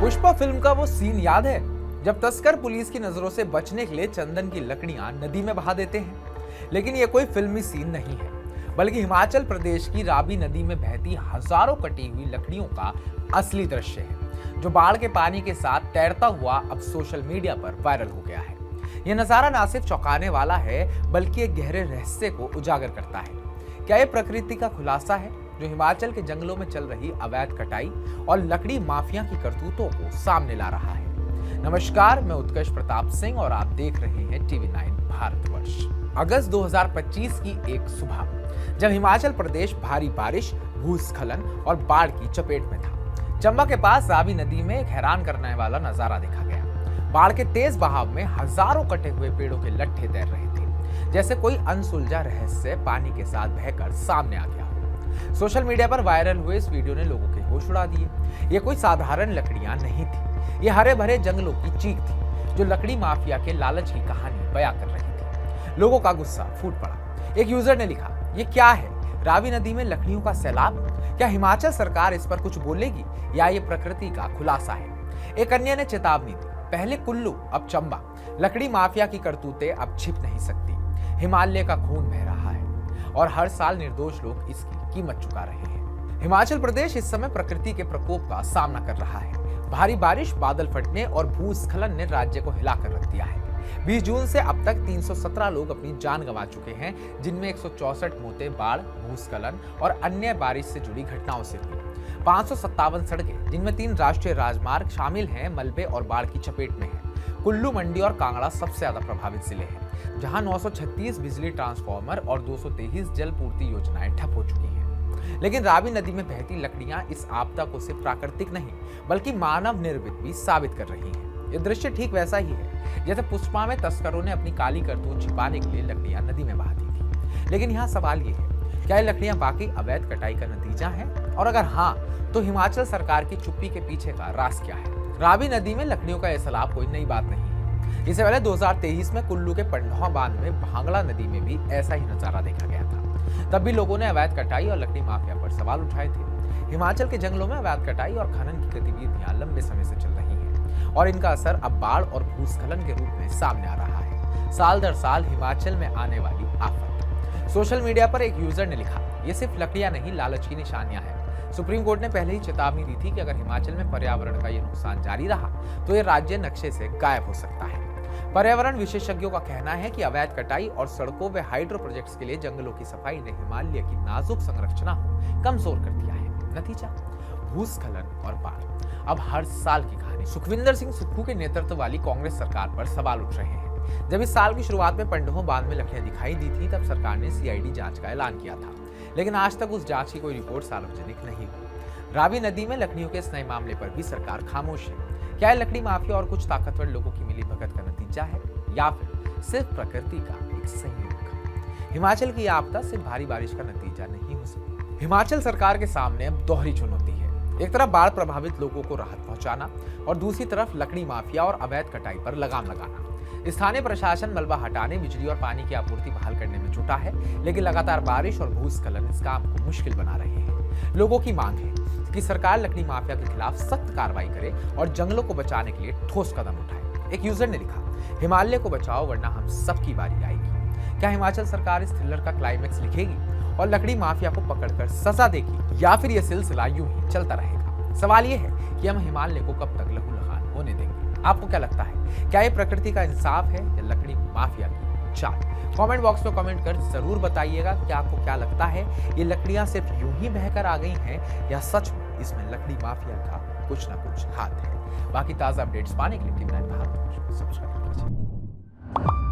Pushpa film का वो scene याद है जब तस्कर पुलिस की नजरों से बचने के लिए चंदन की लकड़ियां नदी में बहा देते हैं। लेकिन ये कोई फिल्मी सीन नहीं है, बल्कि हिमाचल प्रदेश की रावी नदी में बहती हजारों कटी हुई लकड़ियों का असली दृश्य है, जो बाढ़ के पानी के साथ तैरता हुआ अब सोशल मीडिया पर वायरल हो गया है। यह नजारा ना सिर्फ चौंकाने वाला है, बल्कि एक गहरे रहस्य को उजागर करता है। क्या यह प्रकृति का खुलासा है जो हिमाचल के जंगलों में चल रही अवैध कटाई और लकड़ी माफिया की करतूतों को सामने ला रहा है? नमस्कार, मैं उत्कर्ष प्रताप सिंह और आप देख रहे हैं TV9 भारतवर्ष। अगस्त 2025 की एक सुबह जब हिमाचल प्रदेश भारी बारिश, भूस्खलन और बाढ़ की चपेट में था, चंबा के पास रावी नदी में एक हैरान करने वाला नजारा देखा गया। बाढ़ के तेज बहाव में हजारों कटे हुए पेड़ों के लट्ठे तैर रहे थे, जैसे कोई अनसुलझा रहस्य पानी के साथ बहकर सामने आ गया हो। सोशल मीडिया पर वायरल हुए इस वीडियो ने लोगों के होश उड़ा दिए। ये कोई साधारण लकड़ियां नहीं थी, ये हरे भरे जंगलों की चीख थी, जो लकड़ी माफिया के लालच की कहानी बयां कर रही थी। लोगों का गुस्सा फूट पड़ा। एक यूजर ने लिखा, ये क्या है, रावी नदी में लकड़ियों का सैलाब? क्या हिमाचल सरकार इस पर कुछ बोलेगी या ये प्रकृति का खुलासा है? एक अन्य ने चेतावनी दी, पहले कुल्लू अब चंबा, लकड़ी माफिया की करतूतें अब छिप नहीं सकती। हिमालय का खून बह रहा है और हर साल निर्दोष लोग इसकी कीमत चुका रहे हैं। हिमाचल प्रदेश इस समय प्रकृति के प्रकोप का सामना कर रहा है। भारी बारिश, बादल फटने और भूस्खलन ने राज्य को हिलाकर रख दिया है। 20 जून से अब तक 317 लोग अपनी जान गंवा चुके हैं, जिनमें 164 मौतें बाढ़, भूस्खलन और अन्य बारिश से जुड़ी घटनाओं से हुई। 557 सड़कें, जिनमें 3 राष्ट्रीय राजमार्ग शामिल हैं, मलबे और बाढ़ की चपेट में हैं। कुल्लू, मंडी और कांगड़ा सबसे ज्यादा प्रभावित जिले हैं, जहां 936 बिजली ट्रांसफार्मर और 223 जल पूर्ति योजनाएं ठप हो चुकी हैं। लेकिन रावी नदी में बहती लकड़ियां इस आपदा को सिर्फ प्राकृतिक नहीं, बल्कि मानव निर्मित भी साबित कर रही हैं। ये दृश्य ठीक वैसा ही है जैसे पुष्पा में तस्करों ने अपनी काली करतूत छिपाने के लिए लकड़ियां नदी में बहा दी थी। लेकिन यहाँ सवाल ये है, क्या ये लकड़ियां वाकई अवैध कटाई का नतीजा है? और अगर हाँ, तो हिमाचल सरकार की चुप्पी के पीछे का राज क्या है? रावी नदी में लकड़ियों का यह सैलाब कोई नई बात नहीं है। इससे पहले 2023 में कुल्लू के पंडोह बांध में भांगड़ा नदी में भी ऐसा ही नजारा देखा गया था। तब भी लोगों ने अवैध कटाई और लकड़ी माफिया पर सवाल उठाए थे। हिमाचल के जंगलों में अवैध कटाई और खनन की गतिविधियां लंबे समय से चल रही हैं और इनका असर अब बाढ़ और भूस्खलन के रूप में सामने आ रहा है। साल दर साल हिमाचल में आने वाली आफत। सोशल मीडिया पर एक यूजर ने लिखा, ये सिर्फ लकड़ियां नहीं, लालच की निशानियां हैं। सुप्रीम कोर्ट ने पहले ही चेतावनी दी थी कि अगर हिमाचल में पर्यावरण का ये नुकसान जारी रहा तो ये राज्य नक्शे से गायब हो सकता है। पर्यावरण विशेषज्ञों का कहना है कि अवैध कटाई और सड़कों व हाइड्रो प्रोजेक्ट्स के लिए जंगलों की सफाई ने हिमालय की नाजुक संरचना को कमजोर कर दिया है। नतीजा, भूस्खलन और बाढ़ अब हर साल की कहानी। सुखविंदर सिंह सुक्खू के नेतृत्व वाली कांग्रेस सरकार पर सवाल उठ रहे हैं। जब इस साल की शुरुआत में पंडोह बांध में लकड़ियां दिखाई दी थी, तब सरकार ने CID जांच का ऐलान किया था, लेकिन आज तक उस जांच की कोई रिपोर्ट सार्वजनिक नहीं हुई। रावी नदी में लकड़ियों के इस नए मामले पर भी सरकार खामोश है। क्या यह लकड़ी माफिया और कुछ ताकतवर लोगों की मिलीभगत का नतीजा है या फिर सिर्फ प्रकृति का एक संयोग? हिमाचल की आपदा सिर्फ भारी बारिश का नतीजा नहीं हो सकती। हिमाचल सरकार के सामने अब दोहरी चुनौती है। एक तरफ बाढ़ प्रभावित लोगों को राहत पहुंचाना और दूसरी तरफ लकड़ी माफिया और अवैध कटाई पर लगाम लगाना। स्थानीय प्रशासन मलबा हटाने, बिजली और पानी की आपूर्ति बहाल करने में जुटा है, लेकिन लगातार बारिश और भूस्खलन इस काम को मुश्किल बना रहे हैं। लोगों की मांग है कि सरकार लकड़ी माफिया के खिलाफ सख्त कार्रवाई करे और जंगलों को बचाने के लिए ठोस कदम उठाए। एक यूजर ने लिखा, हिमालय को बचाओ वरना हम सबकी बारी आएगी। क्या हिमाचल सरकार इस थ्रिलर का क्लाइमैक्स लिखेगी और लकड़ी माफिया को पकड़कर सजा देगी, या फिर यह सिलसिला यूं ही चलता रहेगा? सवाल यह है कि हम हिमालय को कब तक लहूलुहान होने देंगे? आपको क्या लगता है, क्या ये प्रकृति का इंसाफ है या लकड़ी माफिया की चाल? कमेंट बॉक्स में कमेंट कर जरूर बताइएगा कि आपको क्या लगता है, ये लकड़ियां सिर्फ यूं ही बहकर आ गई हैं या सच में इसमें लकड़ी माफिया का कुछ ना कुछ हाथ है? बाकी ताजा अपडेट्स पाने के लिए TV9 भारत सब्सक्राइब कीजिए।